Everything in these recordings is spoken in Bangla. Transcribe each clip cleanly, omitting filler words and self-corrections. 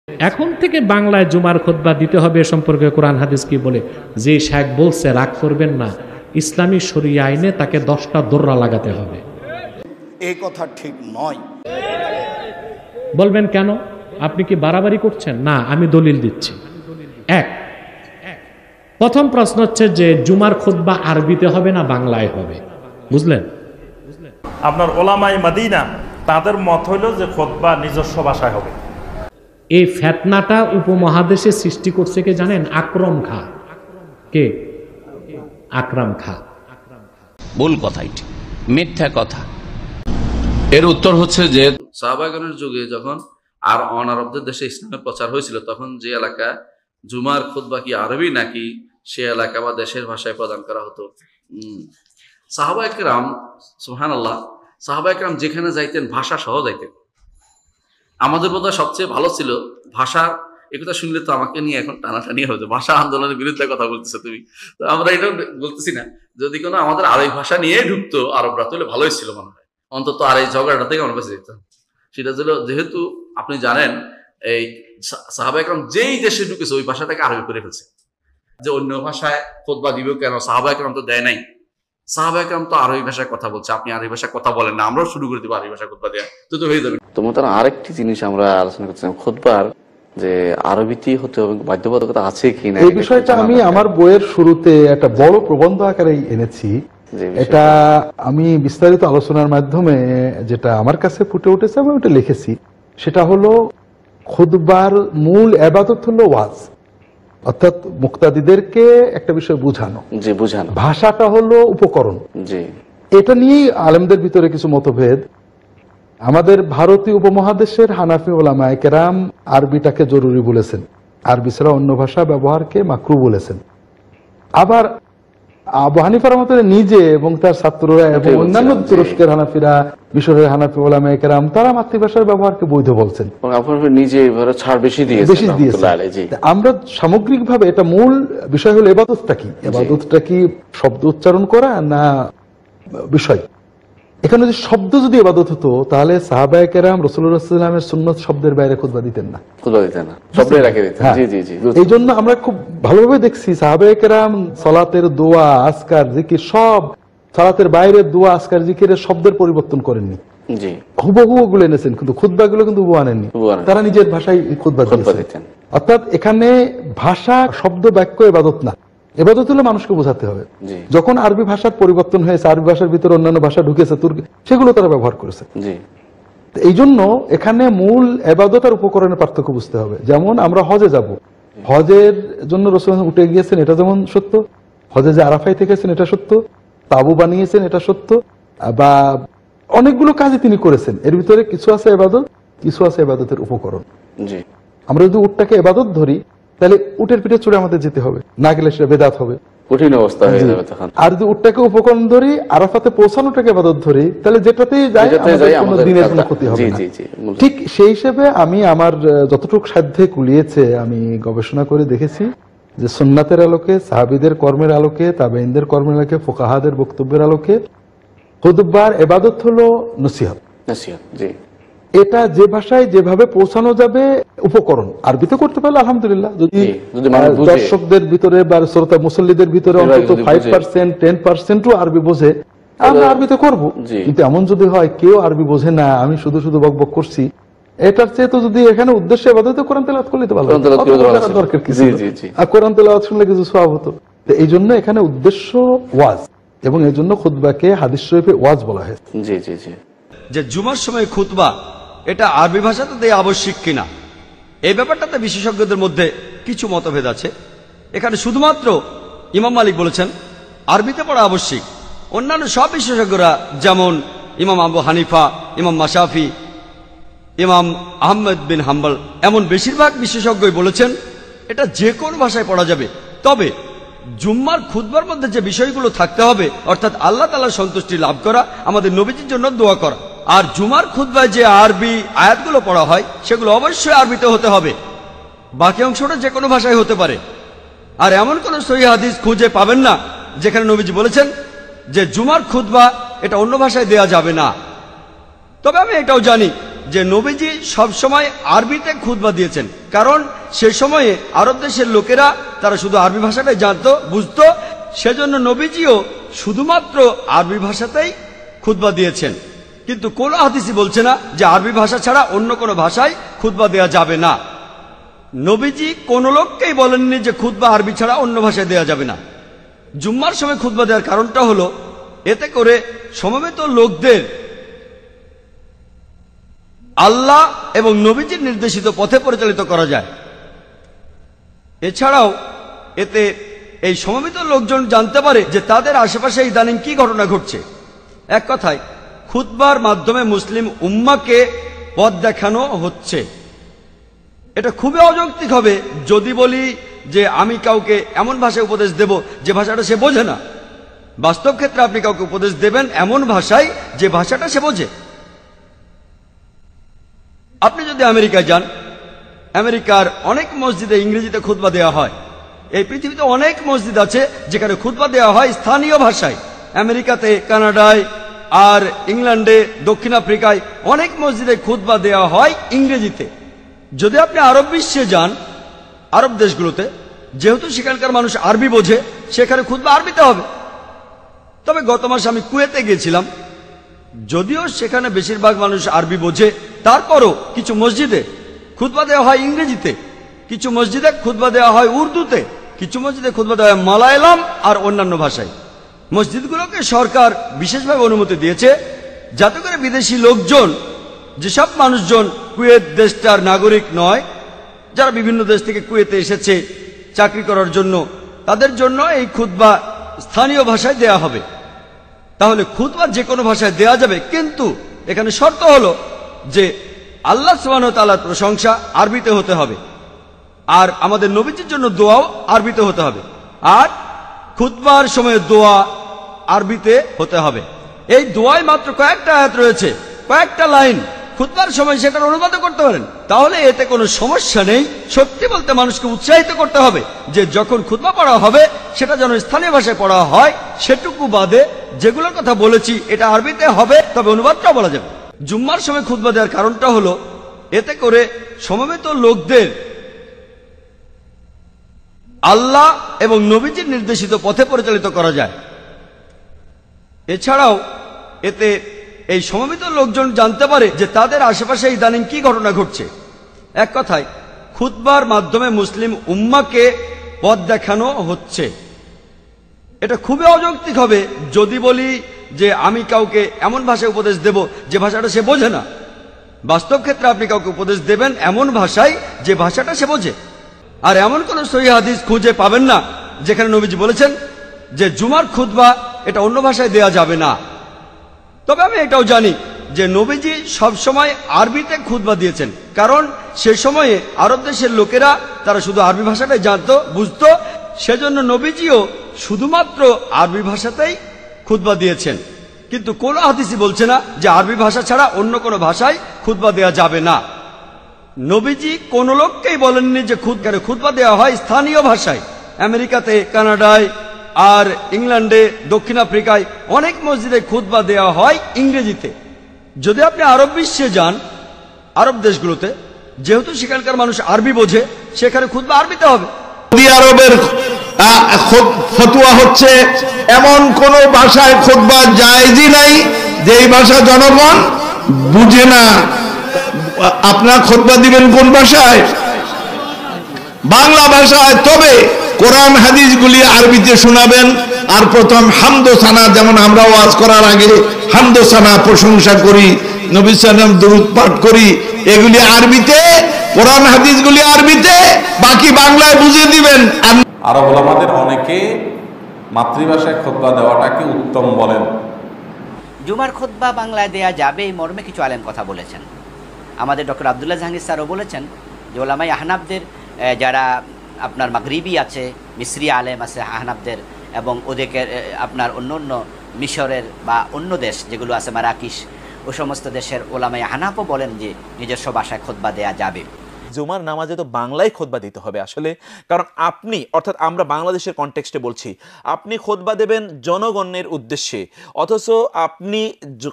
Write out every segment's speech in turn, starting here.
এখন থেকে বাংলায় জুমার খুতবা দিতে হবে এ সম্পর্কে কোরআন হাদিস কি বলে? যে শেখ বলছে রাগ করবেন না, ইসলামী শরিয়া আইনে তাকে 10টা দোররা লাগাতে হবে। এই কথা ঠিক নয়। বলবেন কেন? আপনি কি বাড়াবাড়ি করছেন? না, আমি দলিল দিচ্ছি। প্রথম প্রশ্ন হচ্ছে যে জুমার খুতবা আরবিতে হবে না বাংলায় হবে? বুঝলেন? আপনার ওলামায়ে মদিনা তাদের মত হইল যে খুতবা নিজস্ব ভাষায় হবে। এই ফিতনাটা উপমহাদেশে সৃষ্টি করছে কে জানেন? আকরম খা। কে? আকরাম খা। ভুল কথা, এটি মিথ্যা কথা। এর উত্তর হচ্ছে যে সাহাবাগণের যুগে যখন আর অনারবদের দেশে ইসলামের প্রচার হয়েছিল, তখন যে এলাকা জুমার খুতবা কি আরবি নাকি সে এলাকা বা দেশের ভাষায় প্রদান করা হতো। সাহাবায়ে কেরাম, সুবহানাল্লাহ, সাহাবায়ে কেরাম যেখানে যাইতেন ভাষা সহ যাইতেন। আমাদের বোধহয় সবচেয়ে ভালো ছিল ভাষা। একথা শুনলে তো আমাকে নিয়ে এখন টানাটানি হয়েছে, ভাষা আন্দোলনের বিরুদ্ধে কথা বলতেছো তুমি। তো আমরা এটা বলতেছি না, যদি কোনো আমাদের আরবি ভাষা নিয়ে ঢুকতো আরবরা তাহলে ভালোই ছিল মনে হয়, অন্তত আর এই ঝগড়াটা থেকে আমার কাছে যেতাম। সেটা ছিল যেহেতু আপনি জানেন এই সাহাবায়ে কেরাম যেই দেশে ঢুকেছে ওই ভাষাটাকে আরবি করে ফেলছে, যে অন্য ভাষায় খুতবা দিব কেন? সাহাবায়ে কেরাম তো দেয় নাই। সাহাবায়ে কেরাম তো আরবি ভাষায় কথা বলছে, আপনি আরবি ভাষায় কথা বলেন না, আমরাও শুরু করে দিব আরবি ভাষায় খুতবা দেয়া, তো হয়ে যাবে। তোমার আরেকটি জিনিস আমরা আলোচনা করছিলাম, খুতবার যে আরবিতেই হতে হবে, বাধ্যবাধকতা আছে কিনা এই বিষয়টা আমি আমার বইয়ের শুরুতে একটা বড় প্রবন্ধ আকারে এনেছি। এটা আমি বিস্তারিত আলোচনার মাধ্যমে যেটা আমার কাছে ফুটে উঠেছে আমি ওটা লিখেছি। সেটা হলো খুতবার মূল ইবাদত হলো ওয়াজ, অর্থাৎ মুক্তাদিদেরকে একটা বিষয় বুঝানো। জি, বুঝানো। ভাষাটা হলো উপকরণ। জি, এটা নিয়েই আলেমদের ভিতরে কিছু মতভেদ। আমাদের ভারতীয় উপমহাদেশের হানাফি ওলামায়ে কেরাম আরবিটাকে জরুরি বলেছেন, আরবি ছাড়া অন্য ভাষা ব্যবহারকে মাকরু বলেছেন। আবার আবু হানিফার মতে নিজে এবং তার ছাত্ররা এবং অন্যান্য তুরস্কের হানাফিরা, মিশরের হানাফি ওলামায়ে কেরাম তারা মাতৃভাষার ব্যবহারকে বৈধ বলছেন, নিজে ছাড় বেশি দিয়েছে। আমরা সামগ্রিকভাবে এটা মূল বিষয় হলো ইবাদতটা কি? ইবাদতটা কি শব্দ উচ্চারণ করা না বিষয়? এখানে যদি শব্দ যদি ইবাদত হতো তাহলে সাহাবায়ে কেরাম রাসূলুল্লাহ সাল্লাল্লাহু আলাইহি ওয়াসাল্লামের সুন্নাত শব্দের বাইরে খুতবা দিতেন না। এই জন্য আমরা খুব ভালোভাবে দেখছি সাহাবায়ে কেরাম সালাতের দোয়া, আজকার, জিকির সব সালাতের বাইরের দোয়া, আজকার, জিকিরের শব্দের পরিবর্তন করেননি। জি, হুবহু ওগুলো এনেছেন, কিন্তু খুতবাগুলো কিন্তু হুবহু আনেননি। তারা নিজের ভাষায় খুতবা দিতেন। অর্থাৎ এখানে ভাষা, শব্দ, বাক্য ইবাদত না। এবাদত হলে মানুষকে বোঝাতে হবে। যখন আরবি ভাষার পরিবর্তন হয়েছে, আরবি ভাষার ভিতরে অন্যান্য ভাষা ঢুকেছে, তুর্কি, সেগুলো তারা ব্যবহার করেছে। এই জন্য এখানে মূল ইবাদত আর উপকরণের পার্থক্য বুঝতে হবে। যেমন আমরা হজে যাব, হজের জন্য রাসূলুল্লাহ উঠে গিয়েছেন, এটা যেমন সত্য। হজে যে আরাফায় থেকেছেন এটা সত্য, তাবু বানিয়েছেন এটা সত্য, বা অনেকগুলো কাজই তিনি করেছেন। এর ভিতরে কিছু আছে ইবাদত, কিছু আছে ইবাদতের উপকরণ। আমরা যদি উটটাকে ইবাদত ধরি তাহলে উটের পিঠে চড়ে আমাদের যেতে হবে, না গেলে সেটা বেদাত হবে, কঠিন অবস্থা হয়ে যাবে তখন। আর যদি উটটাকে উপকরণ ধরি, আরাফাতে পৌঁছানোটাকে ইবাদত ধরি, তাহলে যেটাতেই যাই আমাদের দিনের কোনো ক্ষতি হবে না। ঠিক সেই হিসেবে আমি আমার যতটুকু সাধ্যে কুলিয়েছে আমি গবেষণা করে দেখেছি যে সুন্নাতের আলোকে, সাহাবীদের কর্মের আলোকে, তাবেঈনদের কর্মের আলোকে, ফুকাহাদের বক্তব্যের আলোকে খুতবার ইবাদত হলো নসিহত। জি, এটা যে ভাষায় যেভাবে পৌঁছানো যাবে উপকরণ। আরবিতে করতে পারলে আলহামদুলিল্লাহ, যদি দর্শকদের ভিতরে বা শ্রোতা মুসল্লিদের ভিতরে অন্তত 5%, 10% আরবি বোঝে, আমরা আরবিতে করব। কিন্তু এমন যদি হয় কেউ আরবি বোঝে না, আমি শুধু শুধু বকবক করছি, এটার চেয়ে তো যদি এখানে উদ্দেশ্য ইবাদতে কোরআন তেলাওয়াত করলে তো ভালো, দরকার কিছু, আর কোরআন তেলাওয়াত শুনলে কিছু সওয়াব হতো। তো এই জন্য এখানে উদ্দেশ্য ওয়াজ, এবং এই জন্য খুতবাকে হাদিস শরীফে ওয়াজ বলা হয়েছে। জি জি জি, যে জুমার সময় খুতবা এটা আরবি ভাষাতে দেয়া আবশ্যিক কিনা, এই ব্যাপারটাতে বিশেষজ্ঞদের মধ্যে কিছু মতভেদ আছে। এখানে শুধুমাত্র ইমাম মালিক বলেছেন আরবিতে পড়া আবশ্যিক। অন্যান্য সব বিশেষজ্ঞরা যেমন ইমাম আবু হানিফা, ইমাম মাশাফি, ইমাম আহমদ বিন হাম্বল, এমন বেশিরভাগ বিশেষজ্ঞই বলেছেন এটা যে কোনো ভাষায় পড়া যাবে। তবে জুম্মার খুতবার মধ্যে যে বিষয়গুলো থাকতে হবে, অর্থাৎ আল্লাহ তাআলার সন্তুষ্টি লাভ করা, আমাদের নবীজির জন্য দোয়া করা, আর জুমার খুতবায় যে আরবি আয়াতগুলো পড়া হয় সেগুলো অবশ্যই আরবিতে হতে হবে। বাকি অংশটা যে কোনো ভাষায় হতে পারে। আর এমন কোন সহিহ হাদিস খুঁজে পাবেন না যেখানে নবীজি বলেছেন যে জুমার খুতবা এটা অন্য ভাষায় দেয়া যাবে না। তবে আমি এটাও জানি যে নবীজি সবসময় আরবিতে খুতবা দিয়েছেন, কারণ সে সময়ে আরব দেশের লোকেরা তারা শুধু আরবি ভাষাটাই জানতো, বুঝতো। সেজন্য নবীজিও শুধুমাত্র আরবি ভাষাতেই খুতবা দিয়েছেন। কিন্তু কোন হাদিসই বলছে না যে আরবি ভাষা ছাড়া অন্য কোনো ভাষায় খুতবা দেওয়া যাবে না। নবীজি কোন লোককেই বলেননি যে খুতবা আরবি ছাড়া অন্য ভাষায় দেওয়া যাবে না। জুম্মার সময় খুতবা দেওয়ার কারণটা হলো এতে করে সমবেত লোকদের আল্লাহ এবং নবীজির নির্দেশিত পথে পরিচালিত করা যায়। এছাড়াও এতে এই সমবেত লোকজন জানতে পারে যে তাদের আশেপাশে ইদানিং কি ঘটনা ঘটছে। এক কথায় খুতবার মাধ্যমে মুসলিম উম্মাকে পথ দেখানো হচ্ছে। এটা খুবই অযৌক্তিক হবে যদি বলি যে আমি কাউকে এমন ভাষায় উপদেশ দেব যে ভাষাটা সে বোঝে না। বাস্তব ক্ষেত্রে আপনি কাউকে উপদেশ দেবেন এমন ভাষায় যে ভাষাটা সে বোঝে। আপনি যদি আমেরিকায় যান, আমেরিকার অনেক মসজিদে ইংরেজিতে খুতবা দেওয়া হয়। এই পৃথিবীতে অনেক মসজিদ আছে যেখানে খুতবা দেওয়া হয় স্থানীয় ভাষায়। আমেরিকাতে, কানাডায় আর ইংল্যান্ডে, দক্ষিণ আফ্রিকায় অনেক মসজিদে খুতবা দেওয়া হয় ইংরেজিতে। যদি আপনি আরব বিশ্বে যান, আরব দেশগুলোতে, যেহেতু সেখানকার মানুষ আরবি বোঝে, সেখানে খুতবা আরবিতে হবে। তবে গত মাসে আমি কুয়েতে গিয়েছিলাম, যদিও সেখানে বেশিরভাগ মানুষ আরবি বোঝে, তারপরও কিছু মসজিদে খুতবা দেওয়া হয় ইংরেজিতে, কিছু মসজিদে খুতবা দেওয়া হয় উর্দুতে, কিছু মসজিদে খুতবা দেওয়া হয় মালায়ালাম আর অন্যান্য ভাষায়। মসজিদগুলোকে সরকার বিশেষভাবে অনুমতি দিয়েছে যাতে করে বিদেশি লোকজন, যেসব মানুষজন কুয়েত দেশটার নাগরিক নয়, যারা বিভিন্ন দেশ থেকে কুয়েতে এসেছে চাকরি করার জন্য, তাদের জন্য এই খুতবা স্থানীয় ভাষায় দেয়া হবে। তাহলে খুতবা যে কোনো ভাষায় দেয়া যাবে, কিন্তু এখানে শর্ত হলো যে আল্লাহ সুবহানাহু ওয়া তাআলার প্রশংসা আরবিতে হতে হবে, আর আমাদের নবীজির জন্য দোয়াও আরবিতে হতে হবে, আর খুতবার সময় দোয়া আরবিতে হতে হবে। এই দোয়ায় মাত্র কয়েকটা আয়াত রয়েছে, কয়েকটা লাইন। খুতবার সময় সেটার অনুবাদ করতে পারেন, তাহলে এতে কোনো সমস্যা নেই। সত্যি বলতে মানুষকে উৎসাহিত করতে হবে যে যখন খুতবা পড়া হবে সেটা যেন স্থানীয় ভাষায় পড়া হয়। সেটুকু বাদে যেগুলোর কথা বলেছি এটা আরবিতে হবে, তবে অনুবাদটাও বলা যাবে। জুম্মার সময় খুতবা দেওয়ার কারণটা হলো এতে করে সমবেত লোকদের আল্লাহ এবং নবীজির নির্দেশিত পথে পরিচালিত করা যায়। এছাড়াও এতে এই সমবেত লোকজন জানতে পারে যে তাদের আশেপাশে ইদানিং কি ঘটনা ঘটছে। এক কথায় খুতবার মাধ্যমে মুসলিম উম্মাকে পথ দেখানো হচ্ছে। এটা খুবই অযৌক্তিক হবে যদি বলি যে আমি কাউকে এমন ভাষায় উপদেশ দেব যে ভাষাটা সে বোঝে না। বাস্তব ক্ষেত্রে আপনি কাউকে উপদেশ দেবেন এমন ভাষায় যে ভাষাটা সে বোঝে। আর এমন কোন সহিহ হাদিস খুঁজে পাবেন না যেখানে নবীজি বলেছেন যে জুমার খুতবা এটা অন্য ভাষায় দেয়া যাবে না। তবে আমি এটাও জানি যে নবীজি সবসময় আরবিতে খুতবা দিয়েছেন, কারণ সে সময়ে আরব দেশের লোকেরা তারা শুধু আরবি ভাষাটাই জানতো, বুঝতো। সেজন্য নবীজিও শুধুমাত্র আরবি ভাষাতেই খুতবা দিয়েছেন। কিন্তু কোন হাদিসই বলছে না যে আরবি ভাষা ছাড়া অন্য কোনো ভাষায় খুতবা দেওয়া যাবে না। নবীজি কোন লোককেই বলেননি যে খুতবা দেওয়া হয় স্থানীয় ভাষায়। আমেরিকাতে, কানাডায় আর ইংল্যান্ডে, দক্ষিণ আফ্রিকায় অনেক মসজিদে খুতবা দেওয়া হয় ইংরেজিতে। যদি আপনি আরব বিশ্বে যান, আরব দেশগুলোতে, যেহেতু সেখানকার মানুষ আরবি বোঝে, সেখানে খুতবা আরবিতে হবে। সৌদি আরবের ফতোয়া হচ্ছে এমন কোন ভাষায় খুতবা জায়েজই নাই যেই ভাষা জনগণ বুঝে না। আপনার খুতবা দিবেন কোন ভাষায়? বাংলা ভাষায়। তবে কোরআন হাদিসগুলি আরবিতে শোনাবেন। আর প্রথম হামদোসানা, যেমন আমরা ওয়াজ করার আগে হামদোসানা প্রশংসা করি, নবী সাল্লাল্লাহু আলাইহি ওয়াসাল্লাম দুরূদ পাঠ করি, এগুলি আরবিতে, কোরআন হাদিসগুলি আরবিতে, বাকি বাংলায় বুঝিয়ে দিবেন। আরব ওলামাদের অনেকে মাতৃভাষায় খুতবা দেওয়াটাকে উত্তম বলেন। জুমার খুতবা বাংলায় দেয়া যাবে এই মর্মে কিছু আলেম কথা বলেছেন। আমাদের ডক্টর আব্দুল্লাহ জাহাঙ্গীর স্যারও বলেছেন যে ওলামায়ে আহনাফদের যারা আপনার মাগরিবি আছে, মিসরি আলেম আছে আহনাফদের, এবং ওদেরকে আপনার অন্য অন্য মিশরের বা অন্য দেশ যেগুলো আছে মারাকিশ, ও সমস্ত দেশের ওলামায়ে আহনাফও বলেন যে নিজস্ব ভাষায় খুতবা দেয়া যাবে। জুমার নামাজে তো বাংলায় খুতবা দিতে হবে আসলে, কারণ আপনি, অর্থাৎ আমরা বাংলাদেশের কনটেক্সটে বলছি, আপনি খুতবা দেবেন জনগণের উদ্দেশ্যে, অথচ আপনি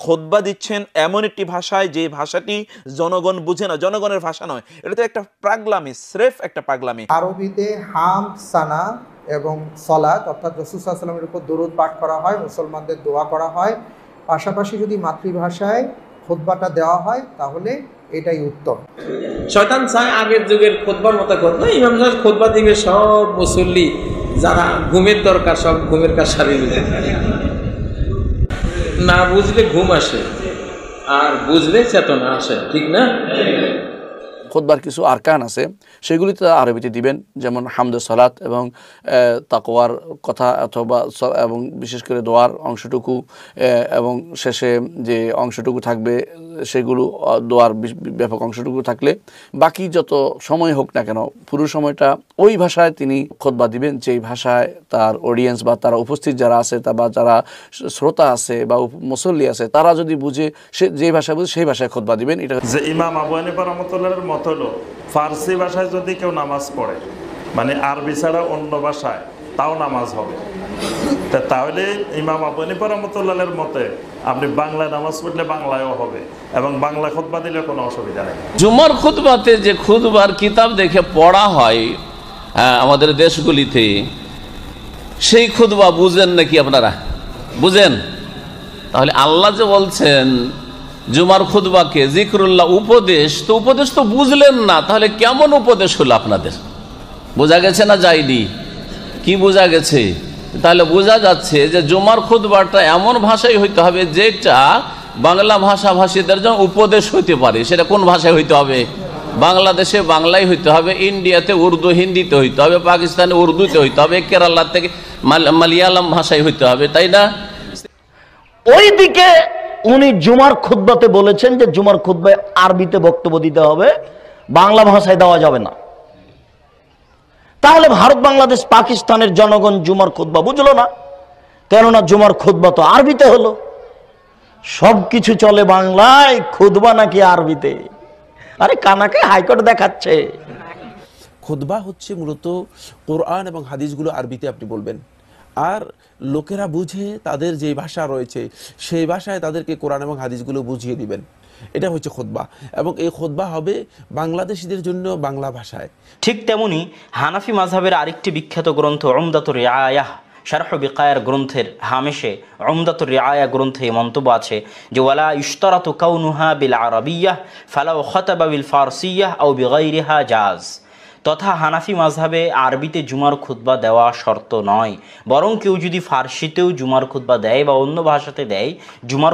খুতবা দিচ্ছেন এমন একটি ভাষায় যে ভাষাটি জনগণ বুঝে না, জনগণের ভাষা নয়। এটা তো একটা পাগলামি, স্রেফ একটা পাগলামি। আরবিতে হামদ, সানা এবং সলাত অর্থাৎ রাসূল সাল্লাল্লাহু আলাইহি ওয়াসাল্লামের উপর দরুদ পাঠ করা হয়, মুসলমানদের দোয়া করা হয়, পাশাপাশি যদি মাতৃভাষায় খুতবাটা দেওয়া হয় তাহলে এটাই উত্তম। শয়তান চায় আগের যুগের খুতবার মতো করতে, ইমাম সাহেব খুতবা দিবে, সব মুসল্লি যারা ঘুমের দরকার সব ঘুমের কাজ সারিয়ে নিতে, না বুঝলে ঘুম আসে আর বুঝলে চেতনা আসে, ঠিক না? খুতবার কিছু আরকান আছে সেগুলি তো আরবিতে দিবেন, যেমন হামদ, সালাত এবং তাকওয়ার কথা, অথবা এবং বিশেষ করে দোয়ার অংশটুকু এবং শেষে যে অংশটুকু থাকবে সেগুলো দোয়ার ব্যাপক অংশটুকু থাকলে বাকি যত সময় হোক না কেন পুরো সময়টা ওই ভাষায় তিনি খুতবা দিবেন, যেই ভাষায় তার অডিয়েন্স বা তারা উপস্থিত যারা আছে বা যারা শ্রোতা আছে বা মুসল্লি আছে তারা যদি বুঝে, সে যে ভাষা বুঝে সেই ভাষায় খুতবা দিবেন। এটা যে ইমাম আবু হানিফা রাহমাতুল্লাহর মত হলো ফার্সি ভাষায় যদি কেউ নামাজ পড়ে, মানে আরবি ছাড়া অন্য ভাষায়, তাও নামাজ হবে। তাহলে ইমাম আবু হানিফা রাহমাতুল্লাহর মতে আপনি বাংলায় নামাজ পড়লে বাংলায়ও হবে এবং বাংলা খুতবা দিলে কোনো অসুবিধা নেই। জুমার খুতবাতে যে খুতবার কিতাব দেখে পড়া হয় আমাদের দেশগুলিতে, সেই খুতবা বুঝেন নাকি আপনারা? বুঝেন? তাহলে আল্লাহ যে বলছেন জুমার খুতবাকে জিকরুল্লাহ, উপদেশ, তো উপদেশ তো বুঝলেন না, তাহলে কেমন উপদেশ হলো আপনাদের? বোঝা গেছে না যায়নি? কি বোঝা গেছে? তাহলে বোঝা যাচ্ছে যে জুমার খুতবাটা এমন ভাষায় হইতে হবে যেটা বাংলা ভাষাভাষীদের জন্য উপদেশ হইতে পারে। সেটা কোন ভাষায় হইতে হবে? বাংলাদেশে বাংলায় হইতে হবে, ইন্ডিয়াতে উর্দু হিন্দিতে হইতে হবে, পাকিস্তানে উর্দুতে হইতে হবে, কেরালা থেকে মালয়ালম ভাষায় হইতে হবে, তাই না? ওই দিকে উনি জুমার খুতবাতে বলেছেন যে জুমার খুতবায় আরবিতে বক্তব্য দিতে হবে, বাংলা ভাষায় দেওয়া যাবে না। তাহলে ভারত, বাংলাদেশ, পাকিস্তানের জনগণ জুমার খুতবা বুঝলো না, কেননা জুমার খুতবা তো আরবিতে হলো। সবকিছু চলে বাংলায়, খুতবা নাকি আরবিতে? আরে কানাকে হাইকোর্ট দেখাচ্ছে। খুতবা হচ্ছে মূলত কোরআন এবং হাদিসগুলো আরবিতে আপনি বলবেন, আর লোকেরা বুঝে তাদের যে ভাষা রয়েছে সেই ভাষায় তাদেরকে কোরআন এবং হাদিসগুলো বুঝিয়ে দিবেন। এটা হচ্ছে খুতবা, এবং এই খুতবা হবে বাংলাদেশীদের জন্য বাংলা ভাষায়। ঠিক তেমনি হানাফি মাযহাবের আরেকটি বিখ্যাত গ্রন্থ উমদাতুর রিআয়াহ, শারহ বিকায়ার গ্রন্থের হামেশে উমদাতুর রিআয়া গ্রন্থে মন্তব্য আছে যে ওয়ালা ইশতারাতু কাউনুহা বিল আরাবিয়্যাহ ফালাউ খাতাবা বিল ফারসিয়্যাহ আও বিগাইরিহা জাজ। তথা হানাফি মাযহাবে আরবিতে জুমার খুতবা দেওয়া শর্ত নয়, বরং কেউ যদি ফার্সিতেও জুমার খুতবা দেয় বা অন্য ভাষাতে দেয়, জুমার